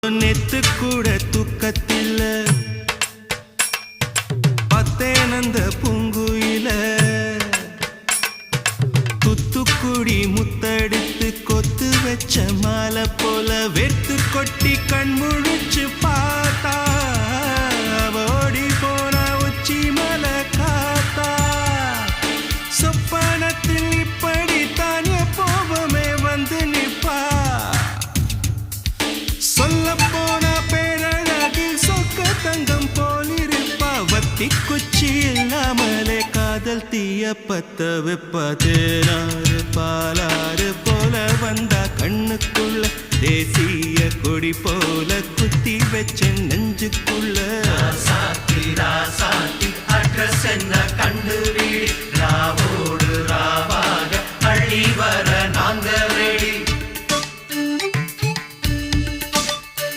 நேத்து கூட தூக்கத்தில பத்தேனந்த பூங்குயில துத்துக்குடி முத்தெடுத்து கொத்து வச்ச மாலை போல வெத்து கொட்டி கண் முழிச்சு பார்த்தா ஓடி போன உச்சி மலை காத்தா சொப்பனத்தில் இப்படி தானே போவமே வந்து நிப்பா சொல்ல போன பேரழகில் சொக்க தங்கம் போலிருப்பா வத்தி குச்சி இல்லாமலே காதல் தீய பத்த வெப்ப தேனாறு பாலாறு போல வந்தா கண்ணுக்குள்ள தேசிய கொடி போல குத்தி வச்ச நெஞ்சுக்குள்ள ராசாத்தி ராசாத்தி அட்ரஸ் என்ன கண்டு வீடி